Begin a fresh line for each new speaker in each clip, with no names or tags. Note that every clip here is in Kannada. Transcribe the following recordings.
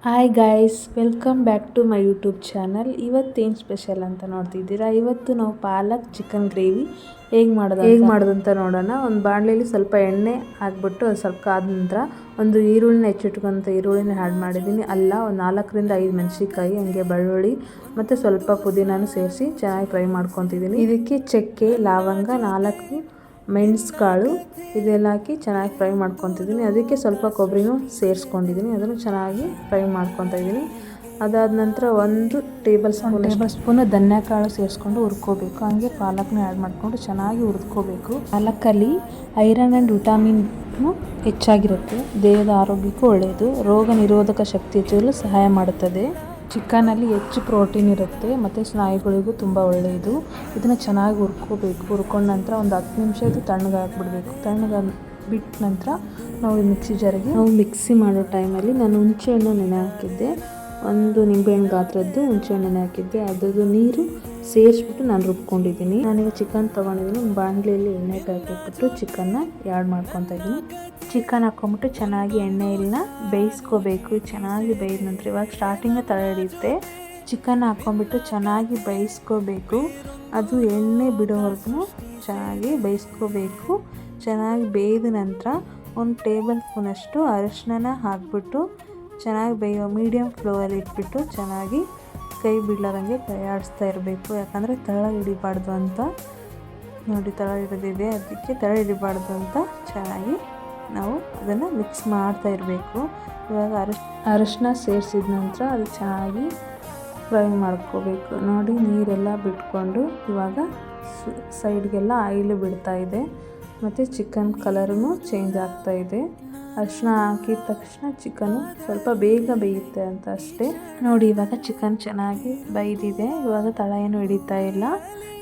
Hi guys, welcome back to my YouTube channel. ಇವತ್ತೇನು ಸ್ಪೆಷಲ್ ಅಂತ ನೋಡ್ತಿದ್ದೀರಾ. ಇವತ್ತು ನಾವು ಪಾಲಕ್ ಚಿಕನ್ ಗ್ರೇವಿ ಹೇಗೆ ಮಾಡೋದು ಅಂತ ನೋಡೋಣ. ಒಂದು ಬಾಣಲೆಯಲ್ಲಿ ಸ್ವಲ್ಪ ಎಣ್ಣೆ ಹಾಕ್ಬಿಟ್ಟು ಅದು ಸ್ವಲ್ಪ ಕಾದ ನಂತರ ಒಂದು ಈರುಳ್ಳಿನ ಹೆಚ್ಚಿಟ್ಕೊಂತ ಈರುಳ್ಳಿನ ಆ್ಯಡ್ ಮಾಡಿದ್ದೀನಿ. ಅಲ್ಲ ಒಂದು 4ರಿಂದ 5 ಮೆಣಸಿನ್ಕಾಯಿ, ಹಂಗೆ ಬೆಳ್ಳುಳ್ಳಿ ಮತ್ತು ಸ್ವಲ್ಪ ಪುದೀನಾನು ಸೇರಿಸಿ ಚೆನ್ನಾಗಿ ಫ್ರೈ ಮಾಡ್ಕೊತಿದ್ದೀನಿ. ಇದಕ್ಕೆ ಚಕ್ಕೆ, ಲವಂಗ, 4 ಮೆಣಸುಕಾಳು ಇದೆಲ್ಲ ಹಾಕಿ ಚೆನ್ನಾಗಿ ಫ್ರೈ ಮಾಡ್ಕೊತಿದ್ದೀನಿ. ಅದಕ್ಕೆ ಸ್ವಲ್ಪ ಕೊಬ್ಬರಿನೂ ಸೇರಿಸ್ಕೊಂಡಿದ್ದೀನಿ, ಅದನ್ನು ಚೆನ್ನಾಗಿ ಫ್ರೈ ಮಾಡ್ಕೊತಾ ಇದ್ದೀನಿ. ಅದಾದ ನಂತರ 1 ಟೇಬಲ್ ಸ್ಪೂನ್ ಧನ್ಯಕಾಳು ಸೇರಿಸ್ಕೊಂಡು ಹುರ್ಕೋಬೇಕು. ಹಂಗೆ ಪಾಲಕ್ನ ಆ್ಯಡ್ ಮಾಡಿಕೊಂಡು ಚೆನ್ನಾಗಿ ಹುರಿದ್ಕೋಬೇಕು. ಪಾಲಕಲ್ಲಿ ಐರನ್ ಆ್ಯಂಡ್ ವಿಟಾಮಿನ್ನು ಹೆಚ್ಚಾಗಿರುತ್ತೆ, ದೇಹದ ಆರೋಗ್ಯಕ್ಕೂ ಒಳ್ಳೆಯದು, ರೋಗ ನಿರೋಧಕ ಶಕ್ತಿ ಹೆಚ್ಚಲು ಸಹಾಯ ಮಾಡುತ್ತದೆ. ಚಿಕನಲ್ಲಿ ಹೆಚ್ಚು ಪ್ರೋಟೀನ್ ಇರುತ್ತೆ ಮತ್ತು ಸ್ನಾಯುಗಳಿಗೂ ತುಂಬ ಒಳ್ಳೆಯದು. ಇದನ್ನು ಚೆನ್ನಾಗಿ ಹುರ್ಕೋಬೇಕು. ಹುರ್ಕೊಂಡ ನಂತರ ಒಂದು 10 ನಿಮಿಷ ಇದು ತಣ್ಣಗೆ ಹಾಕ್ಬಿಡ್ಬೇಕು. ತಣ್ಣಗೆ ಬಿಟ್ಟ ನಂತರ ನಾವು ಮಿಕ್ಸಿ ಜಾರಿಗೆ ಮಿಕ್ಸಿ ಮಾಡೋ ಟೈಮಲ್ಲಿ ನಾನು ಹುಣಸೆಹಣ್ಣು ನೆನೆ ಹಾಕಿದ್ದೆ. ಒಂದು ನಿಂಬೆಹಣ್ಣು ಗಾತ್ರದ್ದು ಹುಣಸೆಹಣ್ಣು ನೆನೆ ಹಾಕಿದ್ದೆ. ಅದರದ್ದು ನೀರು ಸೇರಿಸ್ಬಿಟ್ಟು ನಾನು ರುಬ್ಕೊಂಡಿದ್ದೀನಿ. ನಾನೀಗ ಚಿಕನ್ ತೊಗೊಂಡಿದ್ದೀನಿ. ಬಾಣಲೆಯಲ್ಲಿ ಎಣ್ಣೆ ಹಾಕಿಬಿಟ್ಟು ಚಿಕನ್ನ ಆ್ಯಡ್ ಮಾಡ್ಕೊತಾ ಇದ್ದೀನಿ. ಚಿಕನ್ ಹಾಕ್ಕೊಂಬಿಟ್ಟು ಚೆನ್ನಾಗಿ ಎಣ್ಣೆಯನ್ನ ಬೇಯಿಸ್ಕೋಬೇಕು. ಚೆನ್ನಾಗಿ ಬೇಯಿದ ನಂತರ ಇವಾಗ ಸ್ಟಾರ್ಟಿಂಗ್ ತಳ ಹಿಡಿಯುತ್ತೆ. ಚಿಕನ್ ಹಾಕ್ಕೊಂಬಿಟ್ಟು ಚೆನ್ನಾಗಿ ಬೇಯಿಸ್ಕೋಬೇಕು. ಅದು ಎಣ್ಣೆ ಬಿಡೋವರೆಗೂ ಚೆನ್ನಾಗಿ ಬೇಯಿಸ್ಕೋಬೇಕು. ಚೆನ್ನಾಗಿ ಬೇಯ್ದ ನಂತರ 1 ಟೇಬಲ್ ಸ್ಪೂನಷ್ಟು ಅರಿಶಿನ ಹಾಕ್ಬಿಟ್ಟು ಚೆನ್ನಾಗಿ ಬೇಯೋ ಮೀಡಿಯಮ್ ಫ್ಲೇವಲ್ಲಿ ಇಟ್ಬಿಟ್ಟು ಚೆನ್ನಾಗಿ ಕೈ ಬಿಡ್ಲಾರಂಗೆ ಕೈ ಆಡಿಸ್ತಾ ಇರಬೇಕು. ಯಾಕಂದರೆ ತಳ ಹಿಡಿಬಾರ್ದು ಅಂತ. ನೋಡಿ, ತಳ ಹಿಡಿದಿದೆ, ಅದಕ್ಕೆ ತಳ ಹಿಡಿಬಾರ್ದು ಅಂತ ಚೆನ್ನಾಗಿ ನಾವು ಅದನ್ನು ಮಿಕ್ಸ್ ಮಾಡ್ತಾ ಇರಬೇಕು. ಇವಾಗ ಅರಿಶಿನ ಸೇರಿಸಿದ ನಂತರ ಅದು ಚೆನ್ನಾಗಿ ಫ್ರೈ ಮಾಡ್ಕೋಬೇಕು. ನೋಡಿ, ನೀರೆಲ್ಲ ಬಿಟ್ಕೊಂಡು ಇವಾಗ ಸೈಡ್ಗೆಲ್ಲ ಆಯಿಲ್ ಬಿಡ್ತಾ ಇದೆ ಮತ್ತು ಚಿಕನ್ ಕಲರೂ ಚೇಂಜ್ ಆಗ್ತಾ ಇದೆ. ಅರಿಶಿನ ಹಾಕಿದ ತಕ್ಷಣ ಚಿಕನ್ನು ಸ್ವಲ್ಪ ಬೇಗ ಬೇಯುತ್ತೆ ಅಂತ ಅಷ್ಟೇ. ನೋಡಿ, ಇವಾಗ ಚಿಕನ್ ಚೆನ್ನಾಗಿ ಬೇಯ್ದಿದೆ. ಇವಾಗ ತಳ ಏನು ಹಿಡಿತಾ ಇಲ್ಲ.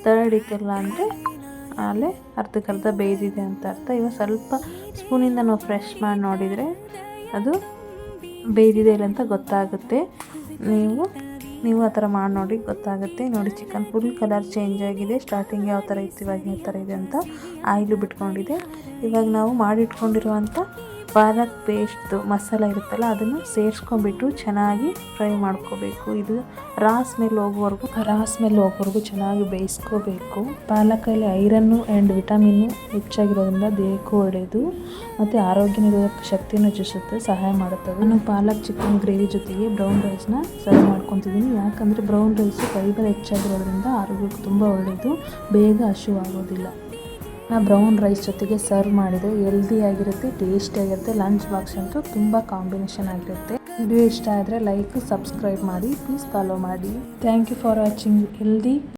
ತಳ ಹಿಡಿತಿಲ್ಲ ಅಂದರೆ ಆಲೇ ಅರ್ಧಕ್ಕರ್ಧ ಬೇಯ್ದಿದೆ ಅಂತ ಅರ್ಥ. ಇವಾಗ ಸ್ವಲ್ಪ ಸ್ಪೂನಿಂದ ನಾವು ಫ್ರೆಶ್ ಮಾಡಿ ನೋಡಿದರೆ ಅದು ಬೇಯ್ದಿದೆ ಇಲ್ಲ ಅಂತ ಗೊತ್ತಾಗುತ್ತೆ. ನೀವು ಆ ಥರ ಮಾಡಿ ನೋಡಿ, ಗೊತ್ತಾಗುತ್ತೆ. ನೋಡಿ, ಚಿಕನ್ ಫುಲ್ ಕಲರ್ ಚೇಂಜ್ ಆಗಿದೆ. ಸ್ಟಾರ್ಟಿಂಗ್ ಯಾವ ಥರ ಇತ್ತು, ಇವಾಗ ಯಾವ ಥರ ಇದೆ ಅಂತ ಆಯಿಲು ಬಿಟ್ಕೊಂಡಿದೆ. ಇವಾಗ ನಾವು ಮಾಡಿಟ್ಕೊಂಡಿರುವಂಥ ಪಾಲಕ್ ಪೇಸ್ಟ್ದು ಮಸಾಲ ಇರುತ್ತಲ್ಲ, ಅದನ್ನು ಸೇರಿಸ್ಕೊಂಡ್ಬಿಟ್ಟು ಚೆನ್ನಾಗಿ ಫ್ರೈ ಮಾಡ್ಕೋಬೇಕು. ಇದು ರಾ ಸ್ಮೆಲ್ ಹೋಗೋವರೆಗೂ ಚೆನ್ನಾಗಿ ಬೇಯಿಸ್ಕೋಬೇಕು. ಪಾಲಕಲ್ಲಿ ಐರನ್ನು ಆ್ಯಂಡ್ ವಿಟಮಿನ್ನು ಹೆಚ್ಚಾಗಿರೋದ್ರಿಂದ ದೇಹಕ್ಕೂ ಒಳ್ಳೆಯದು ಮತ್ತು ಆರೋಗ್ಯ ನಿರೋಧಕ ಶಕ್ತಿಯನ್ನು ಹೆಚ್ಚಿಸುತ್ತೆ, ಸಹಾಯ ಮಾಡುತ್ತದೆ. ನಾನು ಪಾಲಕ್ ಚಿಕನ್ ಗ್ರೇವಿ ಜೊತೆಗೆ ಬ್ರೌನ್ ರೈಸ್ನ ಸರ್ವ್ ಮಾಡ್ಕೊತಿದ್ದೀನಿ. ಯಾಕಂದರೆ ಬ್ರೌನ್ ರೈಸು ಫೈಬರ್ ಹೆಚ್ಚಾಗಿರೋದ್ರಿಂದ ಆರೋಗ್ಯಕ್ಕೆ ತುಂಬ ಒಳ್ಳೆಯದು, ಬೇಗ ಹಸಿವಾಗೋದಿಲ್ಲ. ಬ್ರೌನ್ ರೈಸ್ ಜೊತೆಗೆ ಸರ್ವ್ ಮಾಡಿದರೆ ಹೆಲ್ದಿಯಾಗಿರುತ್ತೆ, ಟೇಸ್ಟಿಯಾಗಿರುತ್ತೆ. ಲಂಚ್ ಬಾಕ್ಸ್ ಅಂತೂ ತುಂಬ ಕಾಂಬಿನೇಷನ್ ಆಗಿರುತ್ತೆ. ವಿಡಿಯೋ ಇಷ್ಟ ಆದರೆ ಲೈಕ್, ಸಬ್ಸ್ಕ್ರೈಬ್ ಮಾಡಿ, ಪ್ಲೀಸ್ ಫಾಲೋ ಮಾಡಿ. Thank you for watching. Healthy